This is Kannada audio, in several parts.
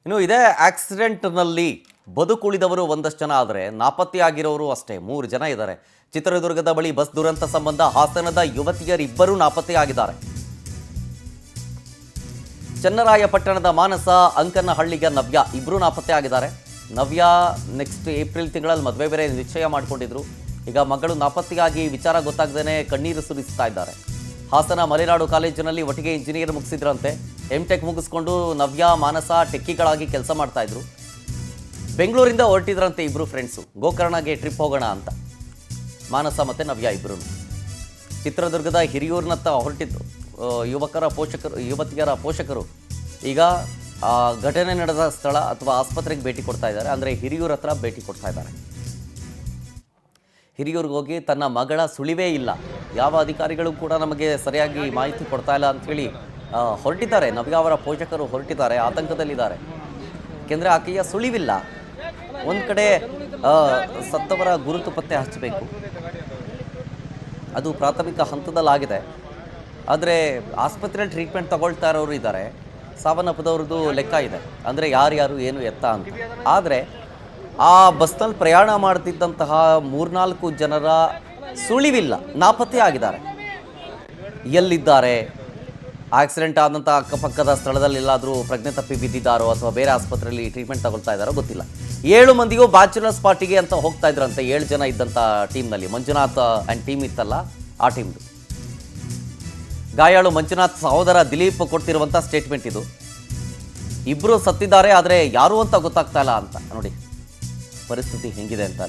ಇನ್ನು ಇದೇ ಆಕ್ಸಿಡೆಂಟ್ನಲ್ಲಿ ಬದುಕುಳಿದವರು ಒಂದಷ್ಟು ಜನ ಆದರೆ ನಾಪತ್ತೆಯಾಗಿರೋರು ಅಷ್ಟೇ 3 ಜನ ಇದ್ದಾರೆ. ಚಿತ್ರದುರ್ಗದ ಬಳಿ ಬಸ್ ದುರಂತ ಸಂಬಂಧ ಹಾಸನದ ಯುವತಿಯರಿಬ್ಬರು ನಾಪತ್ತೆಯಾಗಿದ್ದಾರೆ. ಚನ್ನರಾಯಪಟ್ಟಣದ ಮಾನಸ, ಅಂಕನಹಳ್ಳಿಯ ನವ್ಯ ಇಬ್ಬರು ನಾಪತ್ತೆಯಾಗಿದ್ದಾರೆ. ನವ್ಯ ನೆಕ್ಸ್ಟ್ ಏಪ್ರಿಲ್ ತಿಂಗಳಲ್ಲಿ ಮದುವೆ ಬೇರೆ ನಿಶ್ಚಯ ಮಾಡಿಕೊಂಡಿದ್ರು. ಈಗ ಮಗಳು ನಾಪತ್ತೆಯಾಗಿ ವಿಚಾರ ಗೊತ್ತಾಗದೇನೆ ಕಣ್ಣೀರು ಸುರಿಸ್ತಾ ಇದ್ದಾರೆ. ಹಾಸನ ಮಲೆನಾಡು ಕಾಲೇಜಿನಲ್ಲಿ ಒಟ್ಟಿಗೆ ಇಂಜಿನಿಯರ್ ಮುಗಿಸಿದ್ರಂತೆ. ಎಂಟೆಕ್ ಮುಗಿಸ್ಕೊಂಡು ನವ್ಯ ಮಾನಸ ಟೆಕ್ಕಿಗಳಾಗಿ ಕೆಲಸ ಮಾಡ್ತಾ ಇದ್ರು. ಬೆಂಗಳೂರಿಂದ ಹೊರಟಿದ್ರಂತೆ ಇಬ್ಬರು ಫ್ರೆಂಡ್ಸು, ಗೋಕರ್ಣಗೆ ಟ್ರಿಪ್ ಹೋಗೋಣ ಅಂತ. ಮಾನಸ ಮತ್ತು ನವ್ಯ ಇಬ್ಬರು ಚಿತ್ರದುರ್ಗದ ಹಿರಿಯೂರಿನತ್ತ ಹೊರಟಿದ್ರು. ಯುವತಿಯರ ಪೋಷಕರು ಈಗ ಘಟನೆ ನಡೆದ ಸ್ಥಳ ಅಥವಾ ಆಸ್ಪತ್ರೆಗೆ ಭೇಟಿ ಕೊಡ್ತಾ ಇದ್ದಾರೆ. ಅಂದರೆ ಹಿರಿಯೂರ ಹತ್ರ ಭೇಟಿ ಕೊಡ್ತಾ ಇದ್ದಾರೆ. ಹಿರಿಯೂರಿಗೆ ಹೋಗಿ ತನ್ನ ಮಗಳ ಸುಳಿವೇ ಇಲ್ಲ, ಯಾವ ಅಧಿಕಾರಿಗಳು ಕೂಡ ನಮಗೆ ಸರಿಯಾಗಿ ಮಾಹಿತಿ ಕೊಡ್ತಾ ಇಲ್ಲ ಅಂಥೇಳಿ ಹೊರಟಿದ್ದಾರೆ. ನವ್ಯ ಅವರ ಪೋಷಕರು ಹೊರಟಿದ್ದಾರೆ, ಆತಂಕದಲ್ಲಿದ್ದಾರೆ. ಏಕೆಂದರೆ ಆಕೆಯ ಸುಳಿವಿಲ್ಲ. ಒಂದು ಕಡೆ ಸತ್ತವರ ಗುರುತು ಪತ್ತೆ ಹಚ್ಚಬೇಕು, ಅದು ಪ್ರಾಥಮಿಕ ಹಂತದಲ್ಲಾಗಿದೆ. ಆದರೆ ಆಸ್ಪತ್ರೆಯಲ್ಲಿ ಟ್ರೀಟ್ಮೆಂಟ್ ತಗೊಳ್ತಾ ಇರೋರು ಇದ್ದಾರೆ, ಸಾವನ್ನಪ್ಪದವ್ರದ್ದು ಲೆಕ್ಕ ಇದೆ. ಅಂದರೆ ಯಾರ್ಯಾರು ಏನು ಎತ್ತ ಅಂತ. ಆದರೆ ಆ ಬಸ್ನಲ್ಲಿ ಪ್ರಯಾಣ ಮಾಡ್ತಿದ್ದಂತಹ 3-4 ಜನರ ಸುಳಿವಿಲ್ಲ, ನಾಪತ್ತೆ ಆಗಿದ್ದಾರೆ. ಎಲ್ಲಿದ್ದಾರೆ? ಆಕ್ಸಿಡೆಂಟ್ ಆದಂಥ ಅಕ್ಕಪಕ್ಕದ ಸ್ಥಳದಲ್ಲಿ ಎಲ್ಲಾದರೂ ಪ್ರಜ್ಞೆ ತಪ್ಪಿ ಬಿದ್ದಿದ್ದಾರೋ ಅಥವಾ ಬೇರೆ ಆಸ್ಪತ್ರೆಯಲ್ಲಿ ಟ್ರೀಟ್ಮೆಂಟ್ ತಗೊಳ್ತಾ ಇದ್ದಾರೋ ಗೊತ್ತಿಲ್ಲ. 7 ಮಂದಿಗೂ ಬ್ಯಾಚುಲರ್ಸ್ ಪಾರ್ಟಿಗೆ ಅಂತ ಹೋಗ್ತಾ ಇದ್ರಂತೆ. 7 ಜನ ಇದ್ದಂಥ ಟೀಮ್ನಲ್ಲಿ ಮಂಜುನಾಥ್ ಆ್ಯಂಡ್ ಟೀಮ್ ಇತ್ತಲ್ಲ, ಆ ಟೀಮ್ದು. ಗಾಯಾಳು ಮಂಜುನಾಥ್ ಸಹೋದರ ದಿಲೀಪ್ ಕೊಡ್ತಿರುವಂಥ ಸ್ಟೇಟ್ಮೆಂಟ್ ಇದು. ಇಬ್ಬರು ಸತ್ತಿದ್ದಾರೆ, ಆದರೆ ಯಾರು ಅಂತ ಗೊತ್ತಾಗ್ತಾ ಇಲ್ಲ ಅಂತ. ನೋಡಿ ಪರಿಸ್ಥಿತಿ ಹೆಂಗಿದೆ ಅಂತ.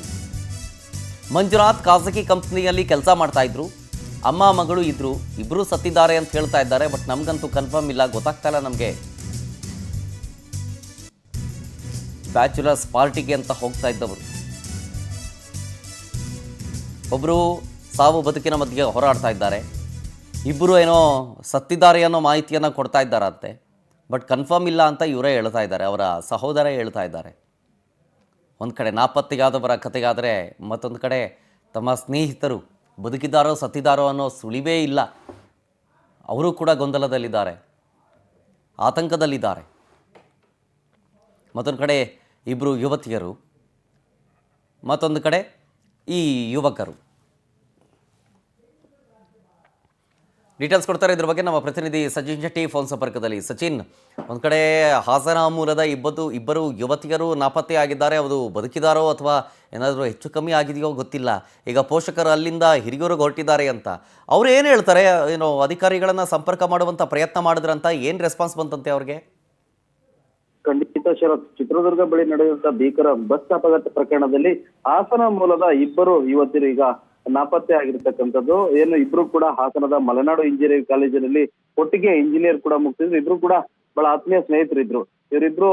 ಮಂಜುನಾಥ್ ಖಾಸಗಿ ಕಂಪ್ನಿಯಲ್ಲಿ ಕೆಲಸ ಮಾಡ್ತಾ ಇದ್ರು. ಅಮ್ಮ ಮಗಳು ಇದ್ರು, ಇಬ್ಬರು ಸತ್ತಿದ್ದಾರೆ ಅಂತ ಹೇಳ್ತಾ ಇದ್ದಾರೆ. ಬಟ್ ನಮಗಂತೂ ಕನ್ಫರ್ಮ್ ಇಲ್ಲ, ಗೊತ್ತಾಗ್ತಾ ಇಲ್ಲ ನಮಗೆ. ಬ್ಯಾಚುಲರ್ಸ್ ಪಾರ್ಟಿಗೆ ಅಂತ ಹೋಗ್ತಾ ಇದ್ದವರು ಒಬ್ಬರು ಸಾವು ಬದುಕಿನ ಮಧ್ಯೆ ಹೋರಾಡ್ತಾ ಇದ್ದಾರೆ. ಇಬ್ಬರು ಏನೋ ಸತ್ತಿದ್ದಾರೆ ಅನ್ನೋ ಮಾಹಿತಿಯನ್ನು ಕೊಡ್ತಾ ಇದ್ದಾರಂತೆ. ಬಟ್ ಕನ್ಫರ್ಮ್ ಇಲ್ಲ ಅಂತ ಇವರೇ ಹೇಳ್ತಾ ಇದ್ದಾರೆ, ಅವರ ಸಹೋದರ ಹೇಳ್ತಾ ಇದ್ದಾರೆ. ಒಂದು ಕಡೆ ನಾಪತ್ತೆಯಾದವರ ಕಥೆಗಾದರೆ ಮತ್ತೊಂದು ಕಡೆ ತಮ್ಮ ಸ್ನೇಹಿತರು ಬದುಕಿದ್ದಾರೋ ಸತ್ತಿದ್ದಾರೋ ಅನ್ನೋ ಸುಳಿವೇ ಇಲ್ಲ. ಅವರು ಕೂಡ ಗೊಂದಲದಲ್ಲಿದ್ದಾರೆ, ಆತಂಕದಲ್ಲಿದ್ದಾರೆ. ಮತ್ತೊಂದು ಕಡೆ ಇಬ್ಬರು ಯುವತಿಯರು, ಮತ್ತೊಂದು ಕಡೆ ಈ ಯುವಕರು. ಡೀಟೇಲ್ಸ್ ಕೊಡ್ತಾರೆ ಇದ್ರ ಬಗ್ಗೆ ನಮ್ಮ ಪ್ರತಿನಿಧಿ ಸಚಿನ್ ಶೆಟ್ಟಿ ಫೋನ್ ಸಂಪರ್ಕದಲ್ಲಿ. ಸಚಿನ್, ಒಂದು ಕಡೆ ಹಾಸನ ಮೂಲದ ಇಬ್ಬರು ಯುವತಿಯರು ನಾಪತ್ತೆಯಾಗಿದ್ದಾರೆ. ಅವರು ಬದುಕಿದಾರೋ ಅಥವಾ ಏನಾದರೂ ಹೆಚ್ಚು ಕಮ್ಮಿ ಆಗಿದೆಯೋ ಗೊತ್ತಿಲ್ಲ. ಈಗ ಪೋಷಕರು ಅಲ್ಲಿಂದ ಹಿರಿಯೂರಿಗೆ ಹೊರಟಿದ್ದಾರೆ ಅಂತ ಅವ್ರು ಏನು ಹೇಳ್ತಾರೆ? ಏನೋ ಅಧಿಕಾರಿಗಳನ್ನು ಸಂಪರ್ಕ ಮಾಡುವಂಥ ಪ್ರಯತ್ನ ಮಾಡಿದ್ರಂತ, ಏನು ರೆಸ್ಪಾನ್ಸ್ ಬಂತಂತೆ ಅವ್ರಿಗೆ? ಖಂಡಿತ ಶರತ್, ಚಿತ್ರದುರ್ಗ ಬಳಿ ನಡೆಯುವಂತ ಭೀಕರ ಬಸ್ ಅಪಘಾತ ಪ್ರಕರಣದಲ್ಲಿ ಹಾಸನ ಮೂಲದ ಇಬ್ಬರು ಯುವತಿಯರು ಈಗ ನಾಪತ್ತೆ ಆಗಿರ್ತಕ್ಕಂಥದ್ದು. ಏನು ಇಬ್ರು ಕೂಡ ಹಾಸನದ ಮಲೆನಾಡು ಇಂಜಿನಿಯರಿಂಗ್ ಕಾಲೇಜಿನಲ್ಲಿ ಒಟ್ಟಿಗೆ ಇಂಜಿನಿಯರ್ ಕೂಡ ಮುಗಿಸಿದ್ರು. ಇಬ್ರು ಕೂಡ ಬಹಳ ಆತ್ಮೀಯ ಸ್ನೇಹಿತರಿದ್ರು. ಇವರಿಬ್ರು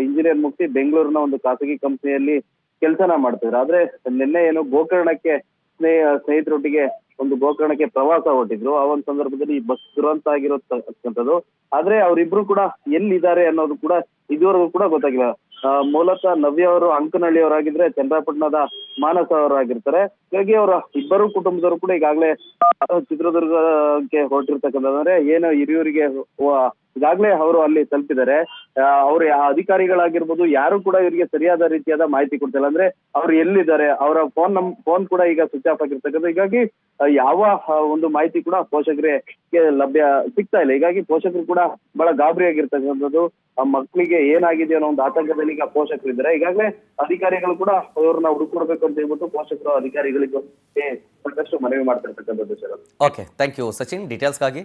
ಇಂಜಿನಿಯರ್ ಮುಗಿಸಿ ಬೆಂಗಳೂರಿನ ಒಂದು ಖಾಸಗಿ ಕಂಪನಿಯಲ್ಲಿ ಕೆಲಸನ ಮಾಡ್ತಿದ್ರು. ಆದ್ರೆ ನಿನ್ನೆ ಏನು ಗೋಕರ್ಣಕ್ಕೆ ಸ್ನೇಹಿತರೊಟ್ಟಿಗೆ ಒಂದು ಗೋಕರ್ಣಕ್ಕೆ ಪ್ರವಾಸ ಹೊರಟಿದ್ರು. ಆ ಒಂದು ಸಂದರ್ಭದಲ್ಲಿ ಈ ಬಸ್ ದುರಂತ ಆಗಿರತಕ್ಕಂಥದ್ದು. ಆದ್ರೆ ಅವರಿಬ್ರು ಕೂಡ ಎಲ್ಲಿದ್ದಾರೆ ಅನ್ನೋದು ಕೂಡ ಇದುವರೆಗೂ ಕೂಡ ಗೊತ್ತಾಗಿಲ್ಲ. ಮೂಲತಃ ನವ್ಯ ಅವರು ಅಂಕನಹಳ್ಳಿ ಅವರಾಗಿದ್ರೆ, ಚನ್ನರಾಯಪಟ್ಟಣದ ಮಾನಸ ಅವರಾಗಿರ್ತಾರೆ. ಹೀಗಾಗಿ ಅವರ ಇಬ್ಬರು ಕುಟುಂಬದವರು ಕೂಡ ಈಗಾಗಲೇ ಚಿತ್ರದುರ್ಗಕ್ಕೆ ಹೊರಟಿರ್ತಕ್ಕಂಥದ್ದು. ಅಂದ್ರೆ ಏನು ಹಿರಿಯೂರಿಗೆ ಈಗಾಗಲೇ ಅವರು ಅಲ್ಲಿ ತಲುಪಿದ್ದಾರೆ. ಅವ್ರ ಅಧಿಕಾರಿಗಳಾಗಿರ್ಬೋದು ಯಾರು ಕೂಡ ಇವರಿಗೆ ಸರಿಯಾದ ರೀತಿಯಾದ ಮಾಹಿತಿ ಕೊಡ್ತಿಲ್ಲ. ಅಂದ್ರೆ ಅವ್ರು ಎಲ್ಲಿದ್ದಾರೆ, ಅವರ ಫೋನ್ ಕೂಡ ಈಗ ಸ್ವಿಚ್ ಆಫ್ ಆಗಿರ್ತಕ್ಕಂಥ. ಹೀಗಾಗಿ ಯಾವ ಒಂದು ಮಾಹಿತಿ ಕೂಡ ಪೋಷಕರಿಗೆ ಲಭ್ಯ ಸಿಗ್ತಾ ಇಲ್ಲ. ಹೀಗಾಗಿ ಪೋಷಕರು ಕೂಡ ಬಹಳ ಗಾಬರಿ ಆಗಿರ್ತಕ್ಕಂಥದ್ದು. ಆ ಮಕ್ಕಳಿಗೆ ಏನಾಗಿದೆ ಅನ್ನೋ ಒಂದು ಆತಂಕದಲ್ಲಿ ಈಗ ಪೋಷಕರು ಇದ್ದಾರೆ. ಈಗಾಗಲೇ ಅಧಿಕಾರಿಗಳು ಕೂಡ ಅವ್ರನ್ನ ಹುಡುಕೊಡ್ಬೇಕು ಅಂತ ಹೇಳ್ಬಿಟ್ಟು ಪೋಷಕರು ಅಧಿಕಾರಿಗಳಿಗೆ ಸಾಕಷ್ಟು ಮನವಿ ಮಾಡ್ತಿರ್ತಕ್ಕಂಥದ್ದು sir. Okay, thank you Sachin ಡೀಟೇಲ್ಸ್ಗಾಗಿ.